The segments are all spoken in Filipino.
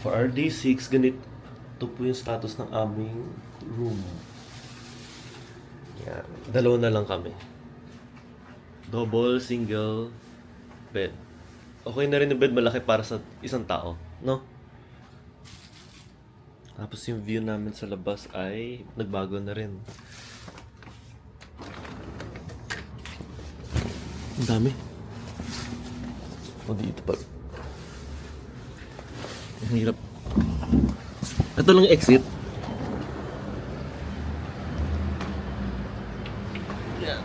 For our day 6, ganito po yung status ng aming room. Yan. Dalawa na lang kami. Double, single bed. Okay na rin yung bed malaki para sa isang tao, no? Tapos yung view namin sa labas ay nagbago na rin. Ang dami. O dito pa. Ang hirap. Ito lang yung exit. Yan.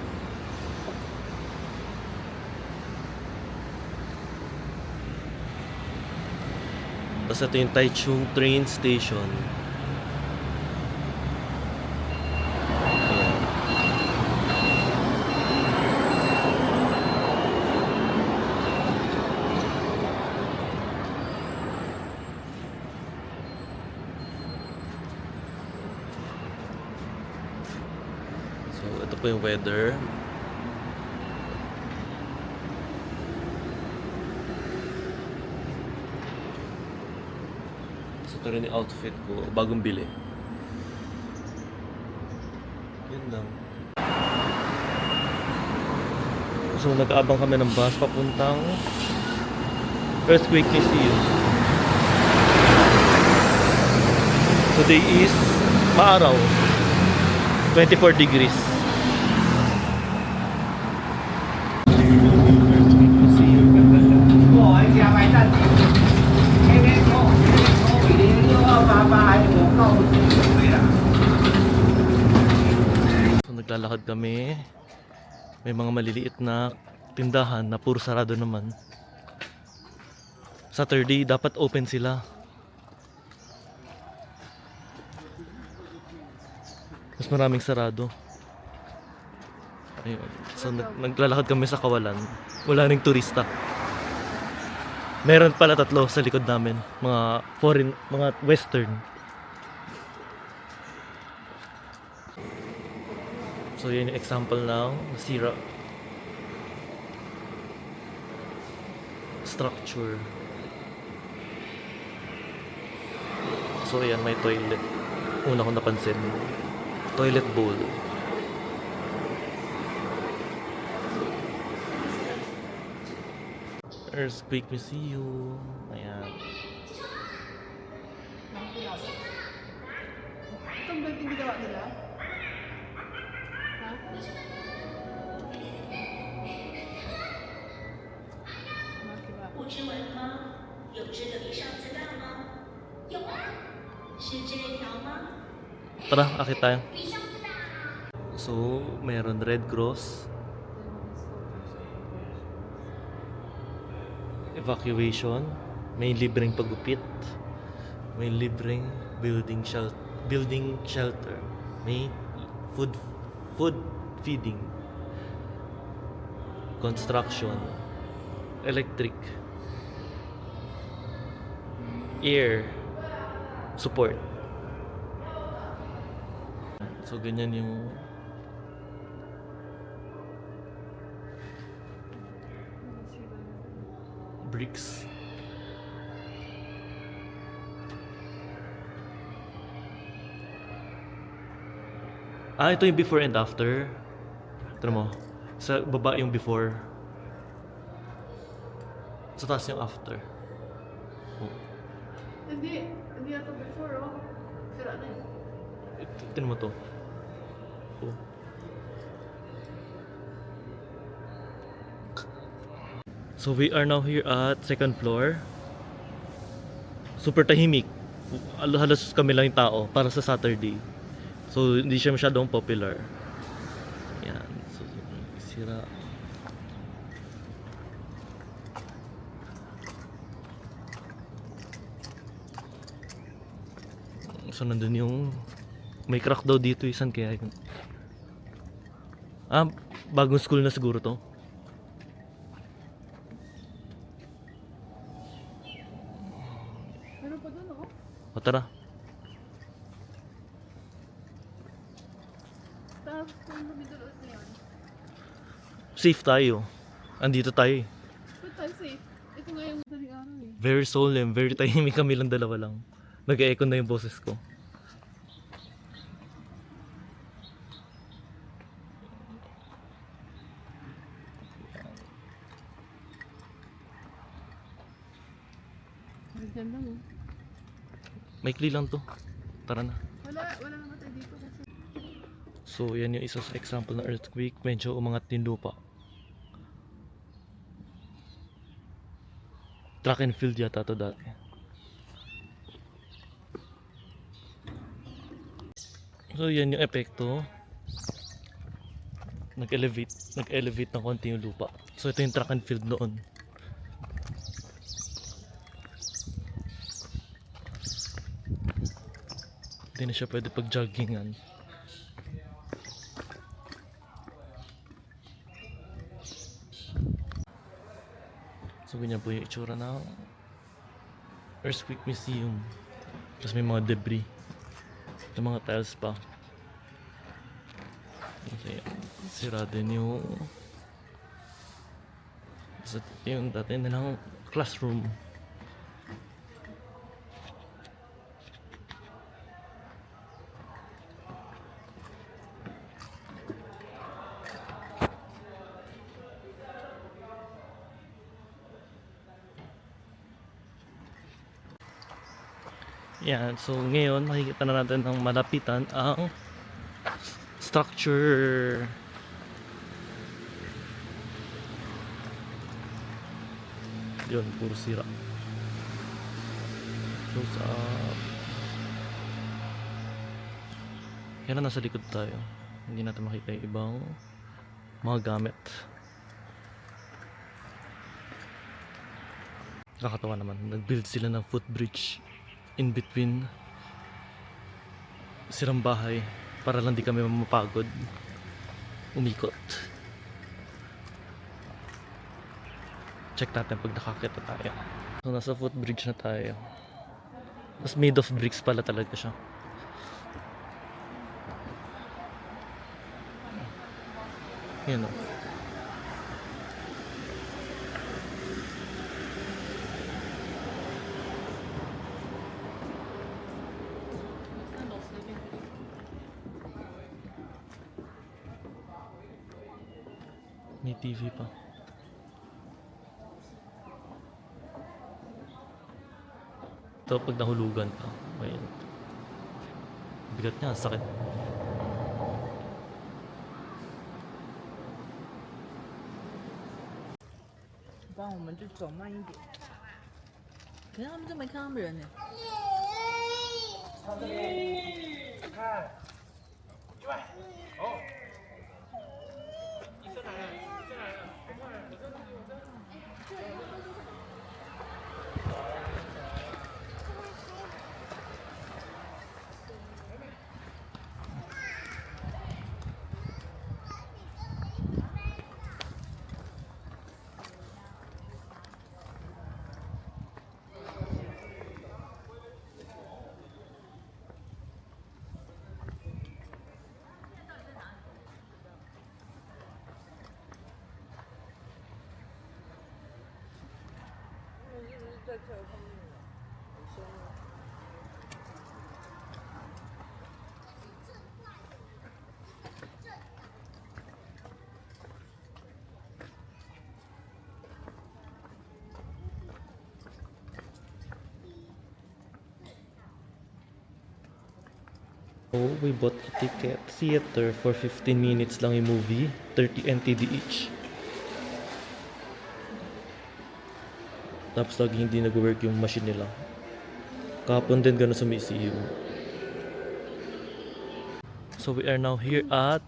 Tapos ito yung Taichung train station. Ayan. So ito po yung weather. Ito rin yung outfit ko, bagong bili. Yun lang. So nag-aabang kami ng bus papuntang Earthquake Museum. Today is maaraw, 24 degrees. Earthquake Museum. So naglalakad kami. May mga maliliit na tindahan na puro sarado naman. Saturday dapat open sila. Mas maraming sarado. Ayun. So naglalakad kami sa kawalan. Wala ring turista. Meron pala 3 sa likod namin. Mga foreign, mga western. So yun yung example ng nasira structure. So ayan, may toilet. Una ko napansin. Toilet bowl. Earthquake Museum. Ayan. Itong bag yung ginawa nila? Ha? 不知文吗？有这个比上次大吗？有啊，是这条吗？ Tara, akit tayo. 比上次大。 So, meron Red Cross. Evacuation. May libreng pagupit. May libreng building shelter. May food feeding. Construction. Electric. Air support. So ganyan yung bricks. Ito yung before and after. Ito mo. Sa baba yung before. Sa taas yung after. Oh. Hindi ito before, oh. Sira na yun. Tignan mo to. Oh. So we are now here at second floor. Super tahimik. Halos kami lang yung tao para sa Saturday. So hindi siya masyadong popular. Yan. So sira. So nandun yung may crack daw dito, isan kaya yun. Bagong school na siguro to. Meron pa doon, oh. O tara. Tapos kung lumidulot na yun. Safe tayo. Andito tayo eh. Ba't tayo safe? Ito nga yung madaling araw eh. Very solemn, very tahimik kami lang dalawa lang. Nag-echo na yung boses ko. Diyan lang oh. Maikli lang to. Tara na. Wala naman tayo dito kasi. So, yan yung isa sa example na earthquake. Medyo umangat yung lupa. Track and field yata to dati. So, yan yung epekto. Nag-elevate ng konti yung lupa. So, ito yung track and field noon. Hindi na siya pwede pag-joggingan. So ganyan po yung itsura ng Earthquake Museum. Tapos may mga debris. May mga tiles pa. Kasi sira din yung dati nilang classroom. Yan, so ngayon makikita na natin ng malapitan ang structure. Yun, puro sira. Close up. Yan na, nasa likod tayo. Hindi natin makita yung ibang mga gamit. Nakakatawa naman, nag-build sila ng footbridge in between sirang bahay para lang di kami mapagod umikot. Check natin pag nakakita tayo. So nasa footbridge na tayo. Mas made of bricks pala talaga siya. Yan o. May TV pa. Ito pag nahulugan ka. Ayan. Bigat niya, sakit.我们就走慢一点。可是他们都没看到人呢。So, we bought a ticket theater for 15 minutes lang yung movie, 30 NTD each. Tapos lagi hindi nag-work yung machine nila. Kahapon din gano'n sa museum. So we are now here at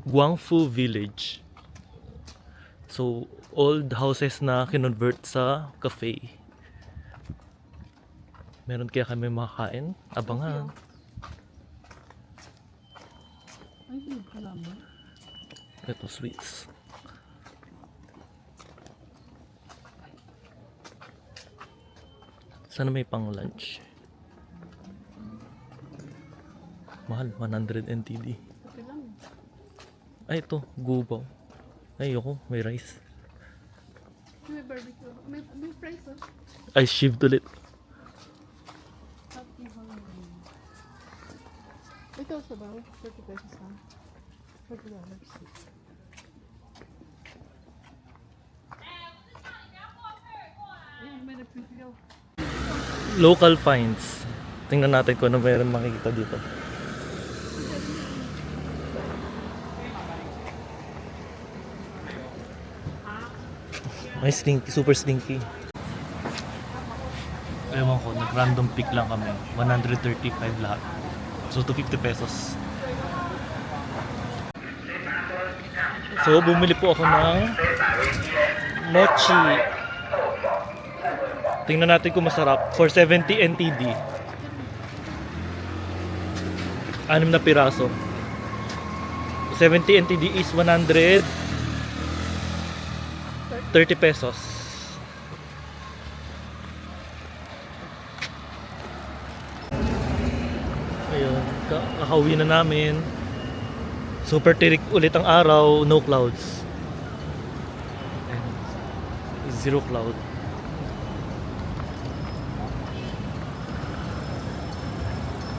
Guangfu Village. So old houses na kinonvert sa cafe. Meron kaya kami makakain? Abangan. Ay, hindi pala ba? Ito, sweets. Sana may pang lunch. Mahal, 100 NTD. Okay lang. Ay, ito, gubaw. Ay, ayoko, may rice. May barbecue. May fries oh. Ay, shift ulit. Happy Halloween. Ito sa bawo. 30 pesos lang. $40. Ayan, may nag-video. Local finds. Tingnan natin kung ano meron makikita dito. May stinky, super stinky. Ewan ko, nag-random pick lang kami. 135 lahat. So, 250 pesos. So, bumili po ako ng mochi. Tingnan natin kung masarap. For 70 NTD. 6 na piraso. 70 NTD is 130 pesos. Ayun, kakauwi na namin. Super tirik ulit ang araw, no clouds. And zero cloud.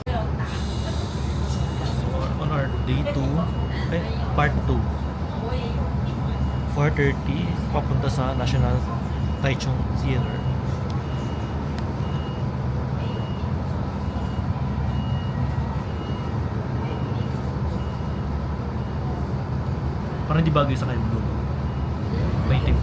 So, on our day 2, part 2. 4:30, papunta sa National Taichung Theater. Parang di bagay sa kayo blue. May tip.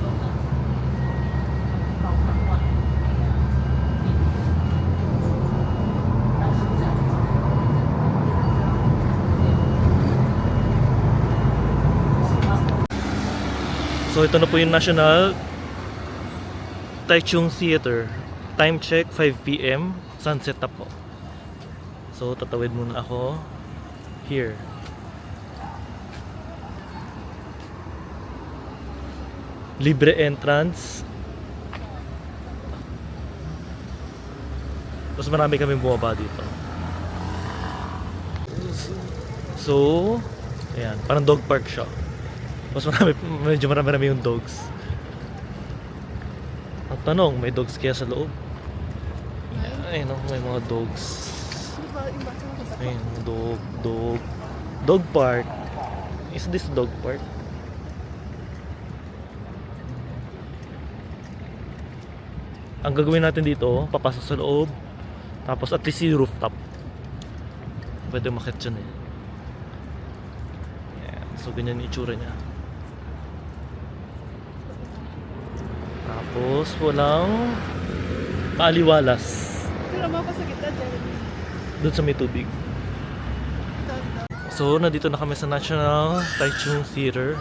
So ito na po yung National Taichung Theater. Time check 5 PM. Sunset na po. So tatawid muna ako here. Libre entrance. Tapos marami kami bumaba dito. So, ayan, parang dog park siya. Mas medyo marami yung dogs. Ang tanong, may dogs kaya sa loob? Ayun, may mga dogs. Di ba yung bata mo sa Ayun, dog park. Is this dog park? Ang gagawin natin dito, papasok sa loob. Tapos at least yung rooftop. Pwede umakyat dyan eh. Ayan, so ganyan yung itsura niya. Tapos walang kaaliwalas. Pero mo pa sa kita dyan. Doon sa may tubig. So nandito na kami sa National Taichung Theater.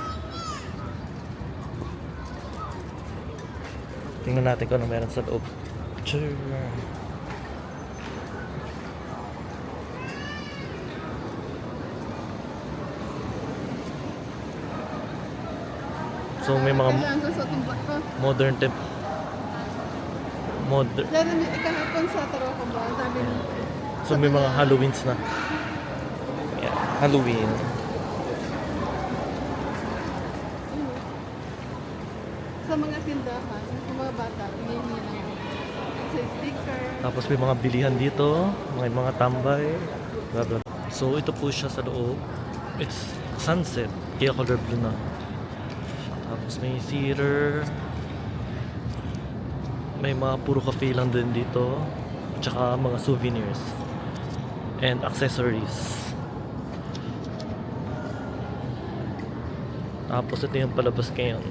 Tingnan natin kung ano meron sa loob. Sure. So may mga Kailangan ko sa tumbak ko. modern Lalo niyo ikahapon sa taro ko ba? Sabi niyo. So may mga Halloweens na. Yeah, Halloween. Sa mga tindahan, sa mga bata, bigyan niya ng sa sticker. Tapos may mga bilihan dito, mga tambay, blah blah. So ito po siya sa loob. It's sunset, kaya color blue na. Tapos may theater. May mga puro cafe lang din dito. Tsaka mga souvenirs and accessories. Tapos ito yung palabas ngayon.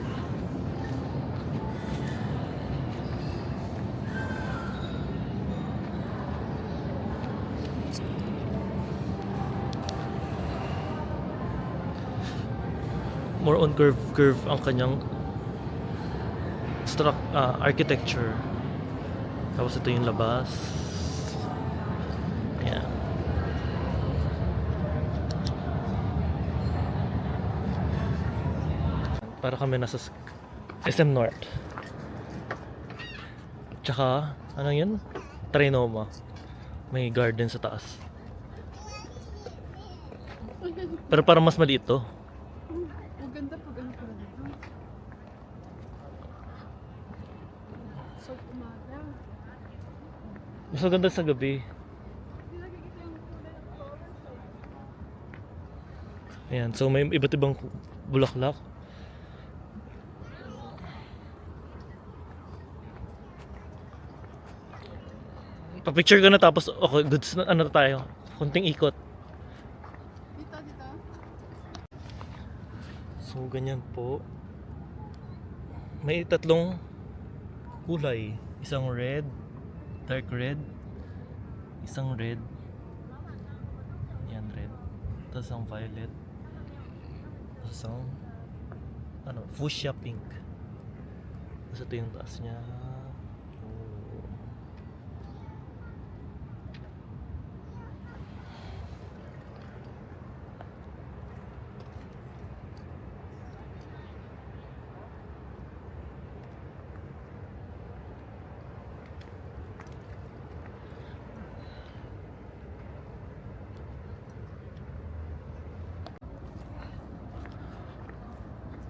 More on curve ang kanyang architecture. Tapos ito yung labas. Ayan. Para kami nasa SM North. Tsaka, ano yun? Trinoma. May garden sa taas. Pero parang mas maliit to. Ang ganda pag ano pala dito. Mas maganda sa gabi. Ayan, so may iba't ibang bulaklak. Pa-picture ka na tapos okay, goods na ano na tayo. Konting ikot. Dito, dito. So ganyan po. May tatlong kulay. Isang red, dark red, isang red. Yan red. Tapos isang violet. Tapos isang ano, fuchsia pink. Tapos ito yung taas niya. Oh.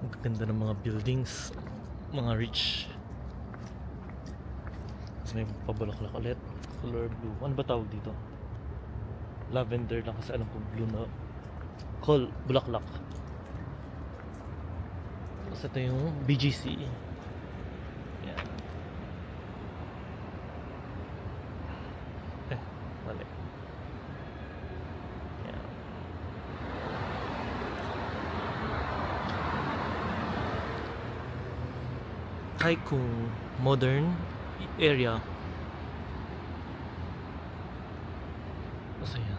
Ang ganda ng mga buildings, mga rich. Tapos may pabulaklak ulit, color blue. Ano ba tawag dito? Lavender lang kasi alam ko blue na bulaklak. Tapos ito yung BGC. Yan. Mali. Yan. Haikung modern area. Masaya.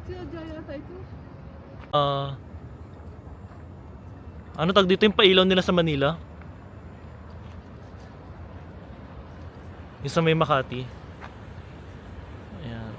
Sinadya yata ito. Ano tag dito yung pailaw nila sa Manila? Yung sa may Makati. Ayan.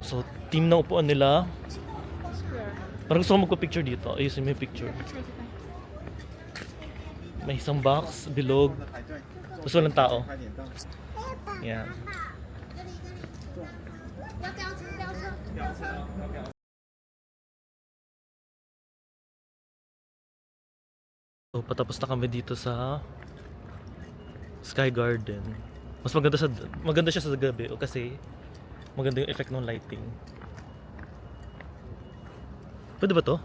So, team na upuan nila. Square. Parang gusto ko magpa-picture dito. Ayusin mo yung picture. May isang box, bilog. Tapos walang tao. Yan. So, patapos na kami dito sa Sky Garden. Mas maganda siya sa gabi kasi maganda yung effect ng lighting. Pwede ba to?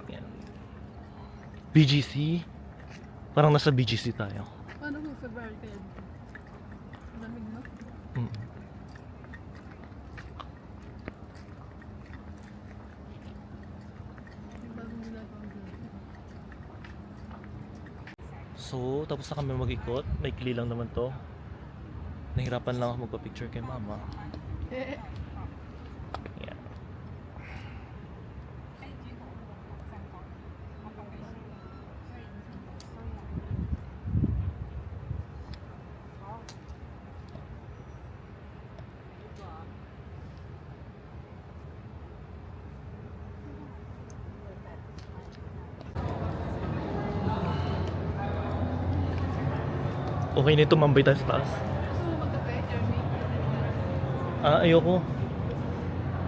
Yan. BGC. Parang nasa BGC tayo. Paano kung February kaya dito? Lamig no? Mm. Yung bagong ginagawa dito. So, tapos na kami mag-ikot. Maikli lang naman to. Nahirapan lang ako magpa-picture kay mama. Eh, Yan. Okay na ito, mambay tayo sa taas. gusto mo magkape, Jeremy? Ayoko.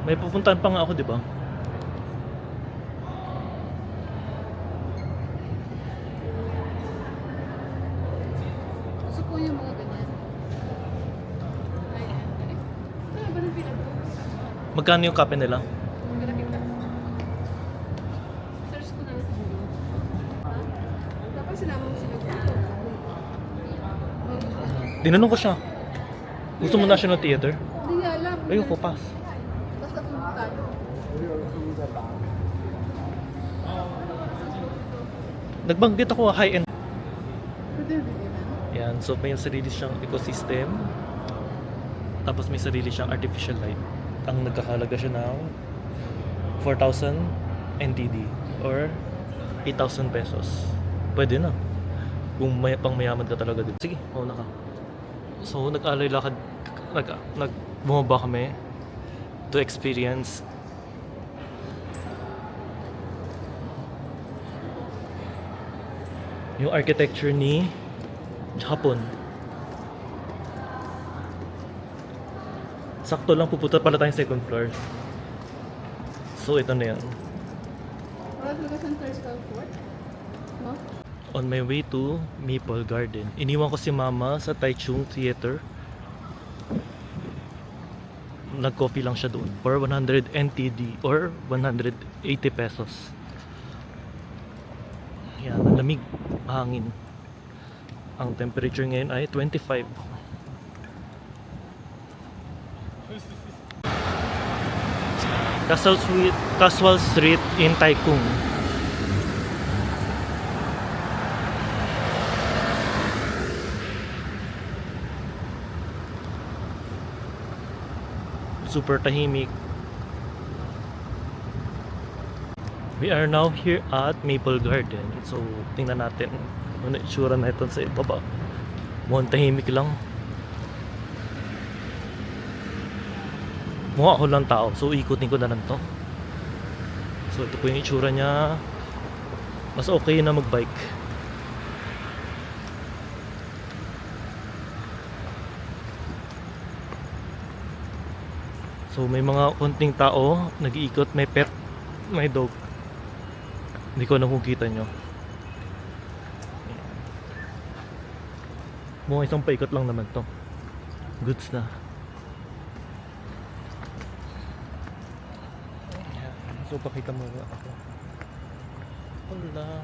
May pupuntahan pa nga ako, di ba? Gusto ko yung mga ganyan. Ayan. Ito na ba ng pinag Magkano yung kape nila? Magkala kita. Search ko na lang siguro. Ha? Dapat sinama mo sila dito. Tinanong ko siya. Gusto mo National Theater? Hindi niya alam. Ayoko, pass. Basta pumunta tayo. Nagbanggit ako high-end. Pwede rin yun. Yan, so may sarili siyang ecosystem. Tapos may sarili siyang artificial light. Ang nagkakalaga siya ng 4,000 NTD or 8,000 pesos. Pwede na. Kung may pang mayaman ka talaga din. Sige, mauna ka. So, nag-alay lakad, bumaba kami to experience yung architecture ni Japon. Sakto lang pupunta pala tayong second floor. So, ito na yan. Wala talaga sa third floor? No? On my way to Maple Garden. Iniwan ko si mama sa Taichung Theater. Nag-coffee lang siya doon for 100 NTD or 180 pesos. Yan, ang lamig, hangin. Ang temperature ngayon ay 25. Casual Street in Taichung. Super tahimik. We are now here at Maple Garden. So, tingnan natin ano itsura na ito sa ibaba. Mukhang tahimik lang. Mukha ako lang tao. So, ikutin ko na lang to. So, ito po yung itsura niya. Mas okay na magbike. So, may mga konting tao nag-iikot. May pet, may dog. Hindi ko na kung kita nyo. Mukhang isang paikot lang naman to. Goods na. So pakita mo nga ako. Wala.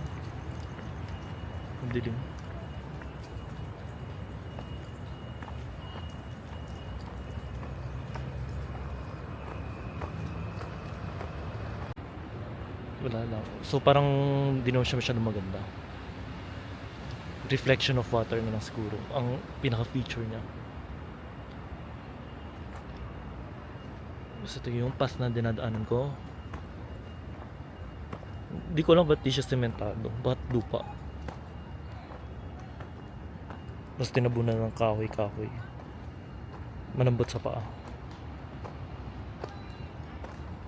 Ang dilim. Wala lang. So parang di naman siya masyadong maganda. Reflection of water na lang siguro ang pinaka-feature niya. Basta ito yung pass na dinadaanan ko. Di ko alam ba't di siya sementado. Ba't lupa? Mas tinabunan ng kahoy-kahoy. Malambot sa paa.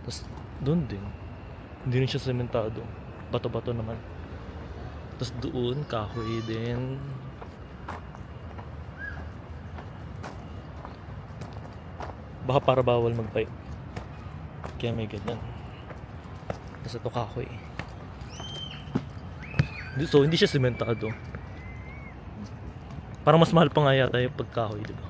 Tapos doon din. Hindi rin siya sementado. Bato-bato naman. Tapos doon, kahoy din. Baka para bawal mag-bike. Kaya may ganyan. Tapos ito kahoy. So, hindi siya sementado. Parang mas mahal pa nga yata yung pagkahoy, di ba?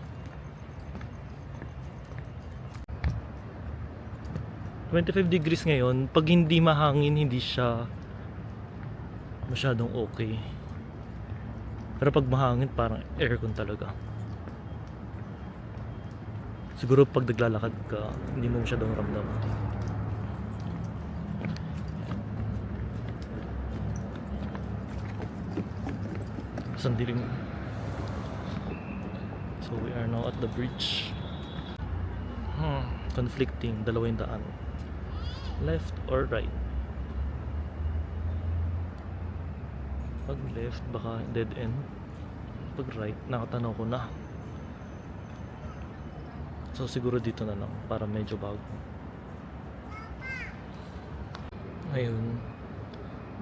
25 degrees ngayon. Pag hindi mahangin, hindi siya masyadong okay. Pero pag mahangin, parang aircon talaga. Siguro pag naglalakad ka, hindi mo masyadong ramdam. Sandiling. So we are now at the bridge. Conflicting, dalawa yung daan. Left or right? Pag left, baka dead end. Pag right, nakatanaw ko na. So siguro dito na lang para medyo bago. Ngayon,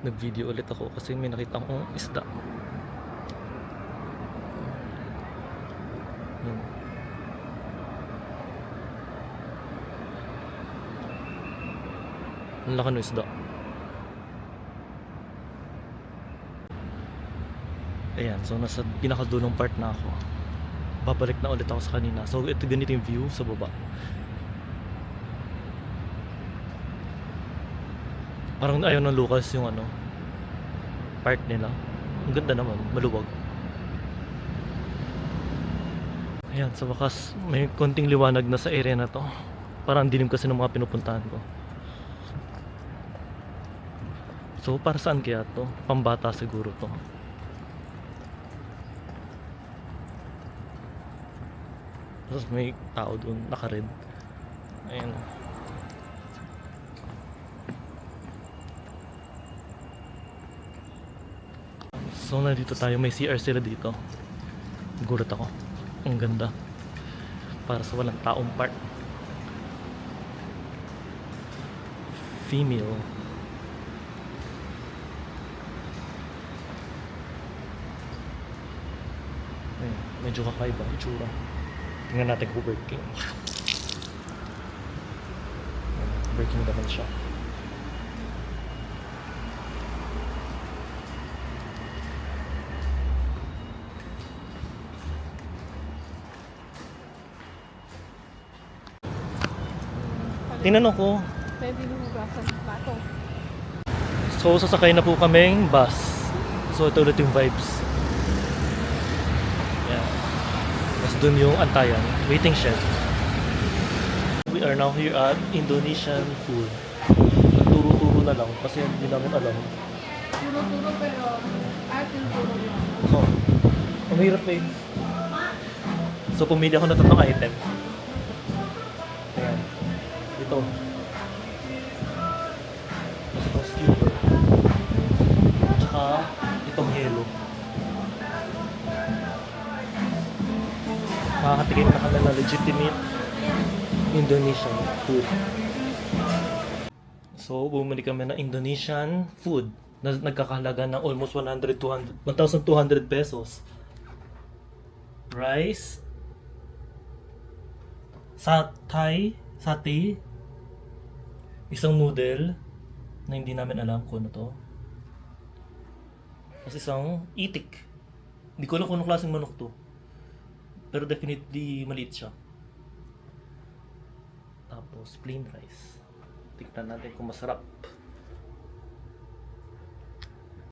nag-video ulit ako kasi may nakita akong isda. Ang laki ng isda. Ayan, so nasa pinakadulong part na ako. Babalik na ulit ako sa kanina. So ito ganito yung view sa baba. Parang ayaw ng Lucas yung ano part nila. Ang ganda naman, maluwag. Ayan, sa wakas may konting liwanag na sa area na to. Parang dilim kasi ng mga pinupuntahan ko. So para saan kaya to? Pambata siguro to. Tapos may tao doon, naka-red. Ayan. So, nandito tayo. May CR sila dito. Gulat ako. Ang ganda. Para sa walang taong part. Female. Ayan, medyo kakaiba ang itsura. Tingnan natin kung working. Ayan, working naman siya. Tinanong ko, Pwede lumugasan ng plato. so sasakay na po kaming bus. So ito ulit yung vibes. Yeah. Tapos dun yung antayan, waiting shed. We are now here at Indonesian food. Turo-turo na lang kasi hindi namin alam. Turo-turo pero atin turo lang. So, ang hirap eh. So pumili ako ng 3 item. Ayan. Ito. Tapos itong skewer. Tsaka itong yelo. Makakatikim na kami na legitimate Indonesian food. So, bumili kami ng Indonesian food na nagkakahalaga ng almost 1,200 pesos. Rice, satay, isang noodle na hindi namin alam kung ano to. Tapos isang itik. Hindi ko alam kung anong klaseng manok to. Pero definitely maliit siya. Tapos plain rice. Tignan natin kung masarap.